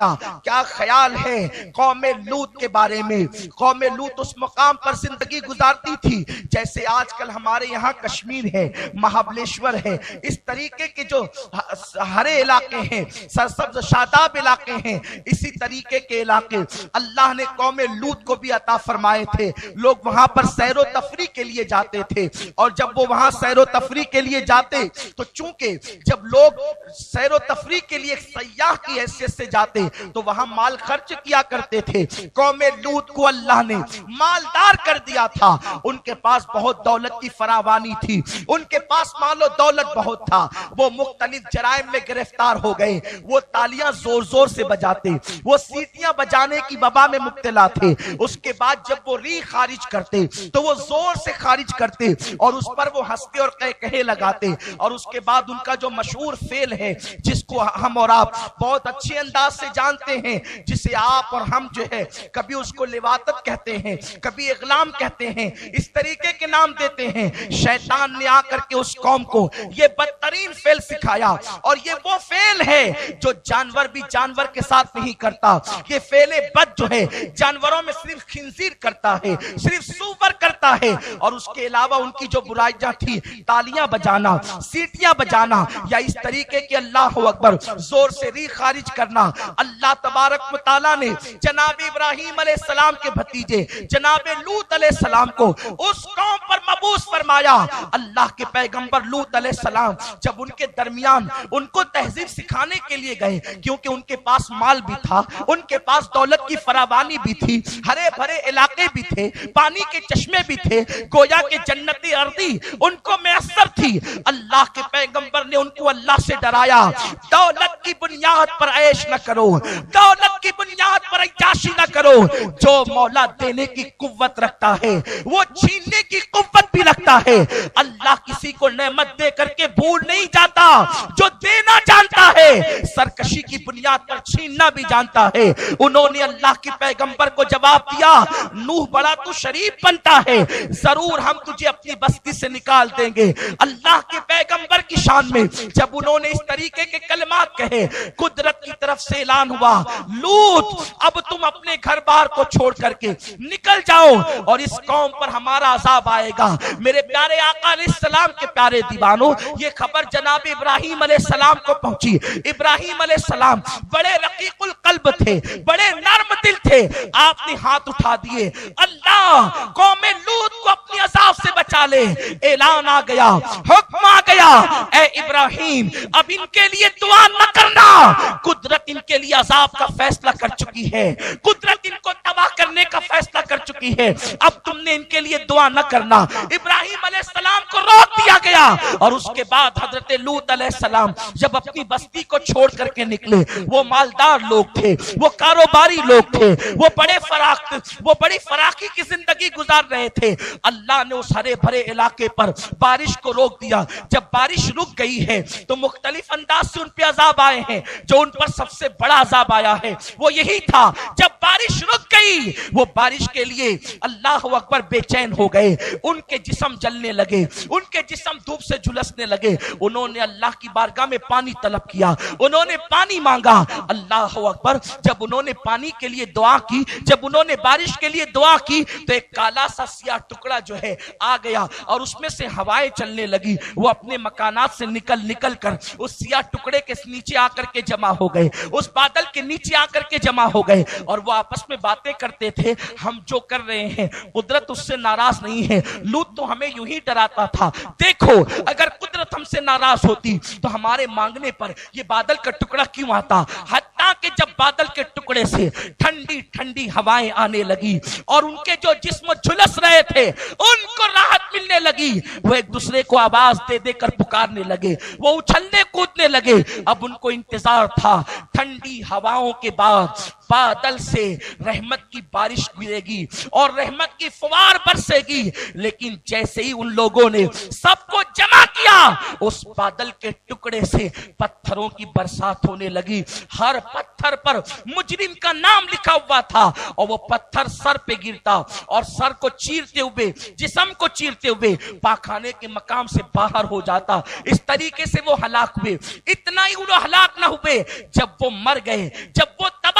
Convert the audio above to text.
کیا خیال ہے قوم لوط کے بارے میں؟ قوم لوط اس مقام پر زندگی گزارتی تھی جیسے آج کل ہمارے یہاں کشمیر ہے، مہابلیشور ہے، اس طریقے کے جو ہرے علاقے ہیں، سرسبز شاداب علاقے ہیں، اسی طریقے کے علاقے اللہ نے قوم لوط کو بھی عطا فرمائے تھے۔ لوگ وہاں پر سیر و تفریح کے لیے جاتے تھے، اور جب وہ وہاں سیر و تفریح کے لیے جاتے تو چونکہ جب لوگ سیر و تفریح کے لیے ایک سیاح کی حیثیت سے جاتے تو وہاں مال خرچ کیا کرتے تھے۔ قوم لوط کو اللہ نے مالدار کر دیا تھا، ان کے پاس بہت دولت کی فراوانی تھی، ان کے پاس مال و دولت بہت تھا۔ وہ مختلف جرائم میں گرفتار ہو گئے، وہ تالیاں زور زور سے بجاتے، وہ سیٹیاں بجانے کی وبا میں مبتلا تھے۔ اس کے بعد جب وہ ریح خارج کرتے تو وہ زور سے خارج کرتے اور اس پر وہ ہنستے اور کہے لگاتے، اور اس کے بعد ان کا جو مشہور فعل ہے جس کو ہم اور آپ بہت اچھے انداز سے جانتے ہیں، جسے آپ اور ہم جو ہے کبھی اس کو لواطت کہتے ہیں، کبھی اغلام کہتے ہیں، اس طریقے کے نام دیتے ہیں۔ شیطان نے آ کر کے اس قوم کو یہ بدترین فعل سکھایا، اور یہ وہ فعل ہے جو جانور بھی جانور کے ساتھ نہیں کرتا۔ یہ فعل بد جو ہے جانوروں میں صرف خنزیر کرتا ہے، صرف سور کرتا ہے، اور اس کے علاوہ ان کی جو برائیاں تھی، تالیاں بجانا، سیٹیاں بجانا، یا اس طریقے کے اللہ اکبر زور سے ریح خارج کرنا، اللہ تبارک و تعالیٰ نے جناب ابراہیم علیہ السلام کے بھتیجے جناب لوط علیہ السلام کو اس قوم پر مبعوث فرمایا۔ اللہ کے پیغمبر لوط علیہ السلام جب ان کے درمیان ان کو تہذیب سکھانے کے لیے گئے، کیونکہ ان کے پاس مال بھی تھا، ان کے پاس دولت کی فراوانی بھی تھی، ہرے بھرے علاقے بھی تھے، پانی کے چشمے بھی تھے، گویا کہ جنتی ارضی ان کو میسر تھی۔ اللہ کے پیغمبر نے ان کو اللہ سے ڈرایا، دولت کی بنیاد پر عیش نہ کرو، دولت کی بنیاد پر عیاشی نہ کرو۔ جو مولا دینے کی قوت رکھتا ہے وہ چھیننے کی قوت بھی رکھتا ہے۔ اللہ کسی کو نعمت دے کر کے بھول نہیں جاتا، جو دینا جانتا ہے سرکشی کی بنیاد پر چھیننا بھی جانتا ہے۔ انہوں نے اللہ کے پیغمبر کو جواب دیا، نوح بڑا تو شریف بنتا ہے، ضرور ہم تجھے اپنی بستی سے نکال دیں گے۔ اللہ کے پیغمبر کی شان میں جب انہوں نے اس طریقے کے کلمات کہے، قدرت کی طرف سے اعلان ہوا، لوط اب تم اپنے گھر بار کو چھوڑ کر کے نکل جاؤ، اور اس قوم پر ہمارا عذاب آئے گا۔ میرے پیارے آقا علیہ السلام کے پیارے دیوانوں، یہ خبر جناب ابراہیم علیہ السلام کو پہنچی۔ ابراہیم علیہ السلام بڑے رقیق القلب تھے، بڑے نرم دل تھے۔ آپ نے ہاتھ اٹھا دیے، اللہ قوم لوط کو اپنی عذاب سے بچا لے۔ اعلان آ گیا، حکم آ گیا، اے ابراہیم اب ان کے لیے دعا نہ کرنا، قدرت ان کے لیے عذاب کا فیصلہ کر چکی ہے، قدرت ان کو تباہ کرنے کا فیصلہ کر چکی ہے، اب تم نے ان کے لیے دعا نہ کرنا۔ ابراہیم علیہ السلام کو روک دیا گیا، اور اس کے بعد حضرت لوط علیہ السلام جب اپنی بستی کو چھوڑ کر کے نکلے، وہ مالدار لوگ تھے، وہ کاروباری لوگ تھے، وہ بڑی فراخی کی زندگی گزار رہے تھے۔ اللہ نے اس ہرے بھرے علاقے پر بارش کو روک دیا۔ جب بارش رک گئی ہے تو مختلف انداز سے ان پہ عذاب آئے ہیں۔ جو ان پر سب سے بڑا عذاب آیا ہے وہ یہی تھا، جب بارش رک گئی وہ بارش کے لیے اللہ اکبر بے چین ہو گئے، ان کے جسم جلنے لگے، ان کے جسم دھوپ سے جھلسنے لگے۔ انہوں نے اللہ کی بارگاہ میں پانی طلب کیا، انہوں نے پانی مانگا۔ اللہ اکبر جب انہوں نے پانی کے لیے دعا کی، جب انہوں نے بارش کے لیے دعا کی تو ایک کالا سا سیاہ ٹکڑا جو ہے آ گیا، اور اس میں سے ہوائیں چلنے لگی۔ وہ اپنے مکانات سے نکل کر اس سیاہ ٹکڑے کے نیچے آ کر کے جمع ہو گئے، اس بادل کے نیچے آ کر کے جمع ہو گئے، اور وہ آپس میں باتیں کرتے تھے، ہم جو کر رہے ہیں قدرت اس سے ناراض نہیں ہے، لوط تو ہمیں یوں ہی ڈراتا تھا، دیکھو اگر قدرت ہم سے ناراض ہوتی تو ہمارے مانگنے پر یہ بادل کا ٹکڑا کیوں آتا۔ حتیٰ کہ جب بادل کے ٹکڑے سے ٹھنڈی ٹھنڈی ہوائیں آنے لگی اور ان کے جو جسم جھلس رہے تھے ان کو راحت ملنے لگی، وہ ایک دوسرے کو آواز دے دے کر پکارنے لگے، وہ اچھلنے کودنے لگے۔ اب ان کو انتظار تھا ٹھنڈی ہواؤں کے بعد بادل سے رحمت کی بارش گرے گی اور رحمت کی فوار برسے گی، لیکن جیسے ہی ان لوگوں نے سب کو جمع کیا اس بادل کے ٹکڑے سے پتھروں کی برسات ہونے لگی۔ ہر پتھر پر مجرم کا نام لکھا ہوا تھا، اور وہ پتھر سر پہ گرتا اور سر کو چیرتے ہوئے، جسم کو چیرتے ہوئے پاخانے کے مقام سے باہر ہو جاتا۔ اس طریقے سے وہ ہلاک ہوئے۔ اتنا ہی وہ ہلاک نہ ہوئے، جب وہ مر گئے، جب وہ تباہ